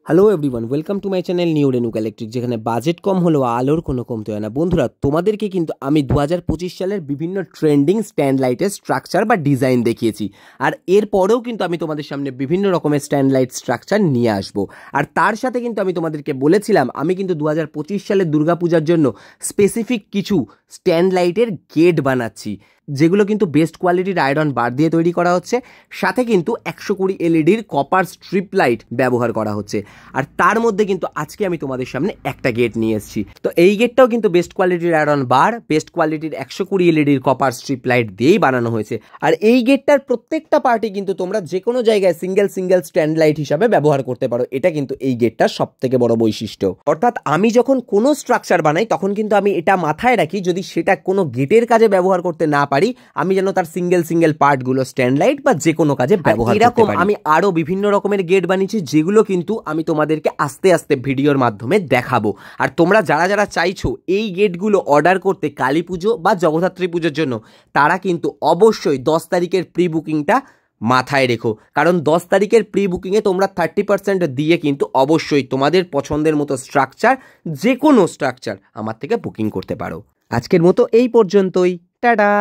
Hello everyone, welcome to my channel new Renuka electric, যেখানে budget কম হলেও আলোর কোনো কমতে হয় না। বন্ধুরা, তোমাদেরকে কিন্তু আমি 2025 সালের বিভিন্ন ট্রেন্ডিং স্ট্যান্ড লাইটের স্ট্রাকচার বা ডিজাইন দেখিয়েছি, আর এরপরেও কিন্তু আমি তোমাদের সামনে বিভিন্ন রকমের স্ট্যান্ড লাইট স্ট্রাকচার নিয়ে আসবো। আর তার সাথে কিন্তু আমি তোমাদেরকে বলেছিলাম আমি কিন্তু 2025 সালের দুর্গাপূজার জন্য স্পেসিফিক কিছু স্ট্যান্ড লাইটের গেট বানাচ্ছি, যেগুলো কিন্তু বেস্ট কোয়ালিটির আয়রন বার দিয়ে তৈরি করা হচ্ছে। সাথে কিন্তু 120 এলইডির কপার স্ট্রিপ লাইট ব্যবহার করা হচ্ছে। আর তার মধ্যে কিন্তু আজকে আমি তোমাদের সামনে একটা গেট নিয়ে এসেছি। তো এই গেটটাও কিন্তু বেস্ট কোয়ালিটির আয়রন বার, বেস্ট কোয়ালিটির 120 এলইডির কপার স্ট্রিপ লাইট দিয়েই বানানো হয়েছে। আর এই গেটটার প্রত্যেকটা পার্টি কিন্তু তোমরা যে কোনো জায়গায় সিঙ্গেল স্ট্যান্ড লাইট হিসাবে ব্যবহার করতে পারো। এটা কিন্তু এই গেটটার সব থেকে বড় বৈশিষ্ট্য। অর্থাৎ আমি যখন কোনো স্ট্রাকচার বানাই তখন কিন্তু আমি এটা মাথায় রাখি, যদি সেটা কোনো গেটের কাজে ব্যবহার করতে না পারি, আমি যেন তার সিঙ্গেল পার্টগুলো স্ট্যান্ড লাইট বা যে কোনো কাজে ব্যবহার করতে পারি। আমি আরো বিভিন্ন রকমের গেট বানিয়েছি, যেগুলো কিন্তু আমি তোমাদেরকে আস্তে আস্তে ভিডিওর মাধ্যমে দেখাবো। আর তোমরা যারা যারা চাইছো এই গেটগুলো অর্ডার করতে কালী পুজো বা জগদ্ধাত্রী পুজোর জন্য, তারা কিন্তু অবশ্যই 10 তারিখের প্রি বুকিংটা মাথায় রেখো। কারণ 10 তারিখের প্রি বুকিংয়ে তোমরা 30% দিয়ে কিন্তু অবশ্যই তোমাদের পছন্দের মতো স্ট্রাকচার, যে কোনো স্ট্রাকচার আমার থেকে বুকিং করতে পারো। আজকের মতো এই পর্যন্তই। টাটা।